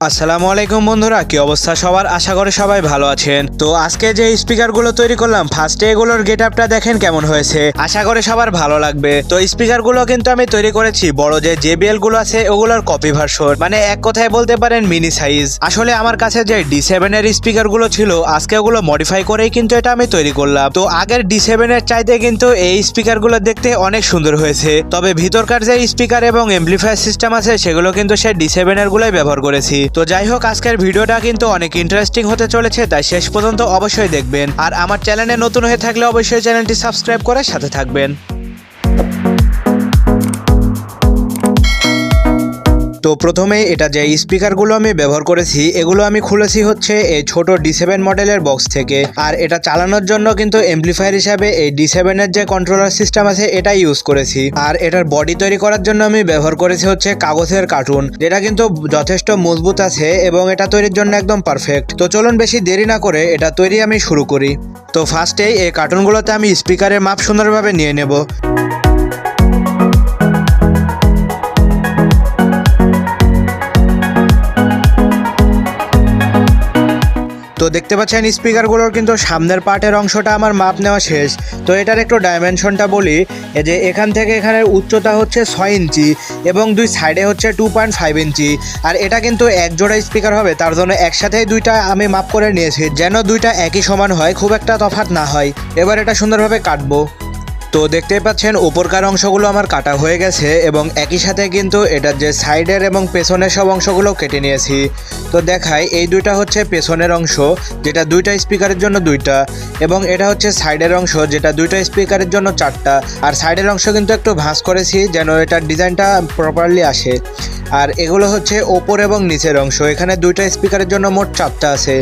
আসসালামু আলাইকুম বন্ধুরা, কি অবস্থা সবার? আশা করি সবাই ভালো আছেন। তো আজকে যে স্পিকারগুলো তৈরি করলাম, ফার্স্টে এগুলোর গেটআপটা দেখেন কেমন হয়েছে। আশা করি সবার ভালো লাগবে। তো স্পিকারগুলো কিন্তু আমি তৈরি করেছি বড় যে JBL গুলো আছে ওগুলোর কপি ভার্সন, মানে এক কথায় বলতে পারেন মিনি সাইজ। আসলে আমার কাছে যে D7 এর স্পিকারগুলো ছিল, আজকে ওগুলো মডিফাই করেই কিন্তু এটা আমি তৈরি করলাম। তো আগের D7 এর চাইতে কিন্তু এই স্পিকারগুলো দেখতে অনেক সুন্দর হয়েছে। তবে ভিতরকার যে স্পিকার এবং এমপ্লিফায়ার সিস্টেম আছে সেগুলো কিন্তু সে D7 এর গুলোই ব্যবহার করেছি। তো যাই হোক, আজকের ভিডিওটা কিন্তু অনেক ইন্টারেস্টিং হতে চলেছে, তাই শেষ পর্যন্ত অবশ্যই দেখবেন। আর আমার চ্যানেলে নতুন হয়ে থাকলে অবশ্যই চ্যানেলটি সাবস্ক্রাইব করে সাথে থাকবেন। তো প্রথমে এটা যে স্পিকারগুলো আমি ব্যবহার করেছি এগুলো আমি খুলেছি হচ্ছে এই ছোট D7 মডেলের বক্স থেকে। আর এটা চালানোর জন্য কিন্তু এমপ্লিফায়ার হিসাবে এই D7 এর যে কন্ট্রোলার সিস্টেম আছে এটা ইউজ করেছি। আর এটার বডি তৈরি করার জন্য আমি ব্যবহার করেছি হচ্ছে কাগজের কার্টুন, যেটা কিন্তু যথেষ্ট মজবুত আছে এবং এটা তৈরির জন্য একদম পারফেক্ট। তো চলুন বেশি দেরি না করে এটা তৈরি আমি শুরু করি। তো ফার্স্টেই এই কার্টুনগুলোতে আমি স্পিকারের মাপ সুন্দরভাবে নিয়ে নেব। তো দেখতে পাচ্ছেন স্পিকারগুলোর কিন্তু সামনের পার্টের অংশটা আমার মাপ নেওয়া শেষ। তো এটার একটু ডাইমেনশনটা বলি, এই যে এখান থেকে এখানের উচ্চতা হচ্ছে 6 ইঞ্চি এবং দুই সাইডে হচ্ছে 2.5 ইঞ্চি। আর এটা কিন্তু এক জোড়া স্পিকার হবে, তার জন্য একসাথেই দুইটা আমি মাপ করে নিয়েছি, যেন দুইটা একই সমান হয়, খুব একটা তফাৎ না হয়। এবার এটা সুন্দরভাবে কাটবো। তো দেখতেই পাচ্ছেন উপরকার অংশগুলো আমার কাটা হয়ে গেছে এবং একই সাথে কিন্তু এটার যে সাইডের এবং পেছনের সব অংশগুলো কেটে নিয়েছি। তো দেখাই, এই দুইটা হচ্ছে পেছনের অংশ, যেটা দুইটা স্পিকারের জন্য দুইটা, এবং এটা হচ্ছে সাইডের অংশ, যেটা দুইটা স্পিকারের জন্য চারটা। আর সাইডের অংশ কিন্তু একটু ভাঁজ করেছি যেন এটার ডিজাইনটা প্রপারলি আসে। আর এগুলো হচ্ছে ওপর এবং নিচের অংশ, এখানে দুইটা স্পিকারের জন্য মোট চারটা আছে।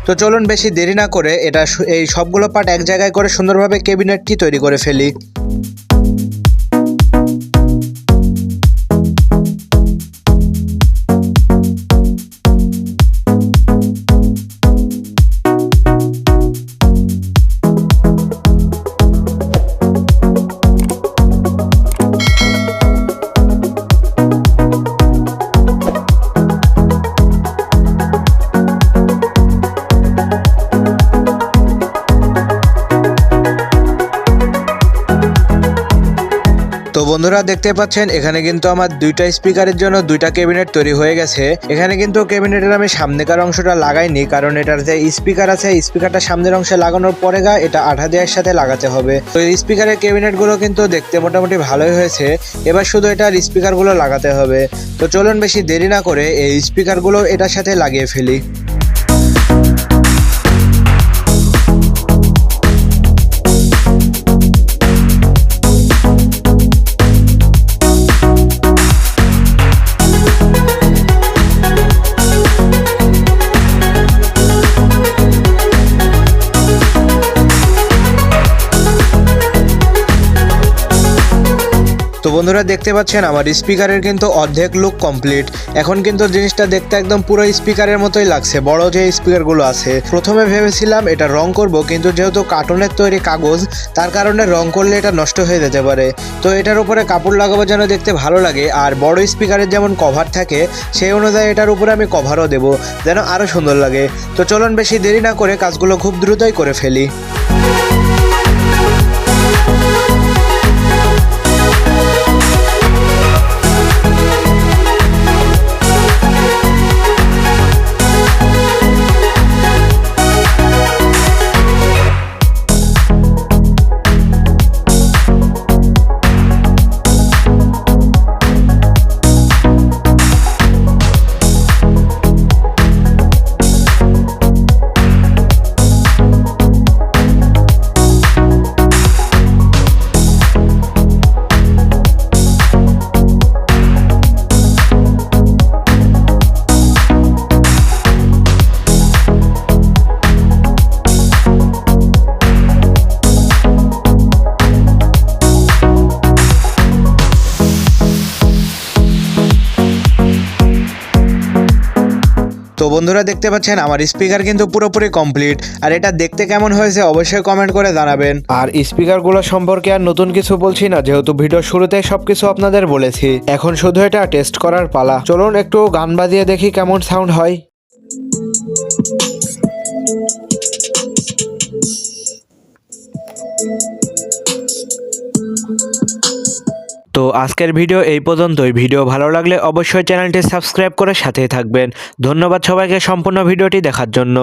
তো চলুন বেশি দেরি না করে এটা এই সবগুলো পার্ট এক জায়গায় করে সুন্দরভাবে ক্যাবিনেটটি তৈরি করে ফেলি। তো বন্ধুরা দেখতে পাচ্ছেন এখানে কিন্তু আমার দুইটা স্পিকারের জন্য দুইটা ক্যাবিনেট তৈরি হয়ে গেছে। এখানে কিন্তু ক্যাবিনেটের আমি সামনেকার অংশটা লাগাইনি, কারণ এটার যে স্পিকার আছে স্পিকারটা সামনের অংশে লাগানোর পরে এটা আঠা দেওয়ার সাথে লাগাতে হবে। তো এই স্পিকারের ক্যাবিনেটগুলো কিন্তু দেখতে মোটামুটি ভালোই হয়েছে। এবার শুধু এটার স্পিকারগুলো লাগাতে হবে। তো চলুন বেশি দেরি না করে এই স্পিকারগুলো এটার সাথে লাগিয়ে ফেলি। তো বন্ধুরা দেখতে পাচ্ছেন আমার স্পিকারের কিন্তু অর্ধেক লুক কমপ্লিট। এখন কিন্তু জিনিসটা দেখতে একদম পুরো স্পিকারের মতোই লাগছে, বড় যে স্পিকারগুলো আছে। প্রথমে ভেবেছিলাম এটা রং করব, কিন্তু যেহেতু কার্টুনের তৈরি কাগজ, তার কারণে রং করলে এটা নষ্ট হয়ে যেতে পারে। তো এটার উপরে কাপড় লাগাবো যেন দেখতে ভালো লাগে। আর বড় স্পিকারের যেমন কভার থাকে সেই অনুযায়ী এটার উপরে আমি কভারও দেবো, যেন আরও সুন্দর লাগে। তো চলুন বেশি দেরি না করে কাজগুলো খুব দ্রুতই করে ফেলি। তো বন্ধুরা দেখতে পাচ্ছেন আমার স্পিকার কিন্তু পুরোপুরি কমপ্লিট, আর এটা দেখতে কেমন হয়েছে অবশ্যই কমেন্ট করে জানাবেন। আর স্পিকারগুলো সম্পর্কে আর নতুন কিছু বলছি না, যেহেতু ভিডিও শুরুতে সবকিছু আপনাদের বলেছি। এখন শুধু এটা টেস্ট করার পালা। চলুন একটু গান বাজিয়ে দেখি কেমন সাউন্ড হয়। তো আজকের ভিডিও এই পর্যন্তই। ভিডিও ভালো লাগলে অবশ্যই চ্যানেলটি সাবস্ক্রাইব করে সাথেই থাকবেন। ধন্যবাদ সবাইকে সম্পূর্ণ ভিডিওটি দেখার জন্য।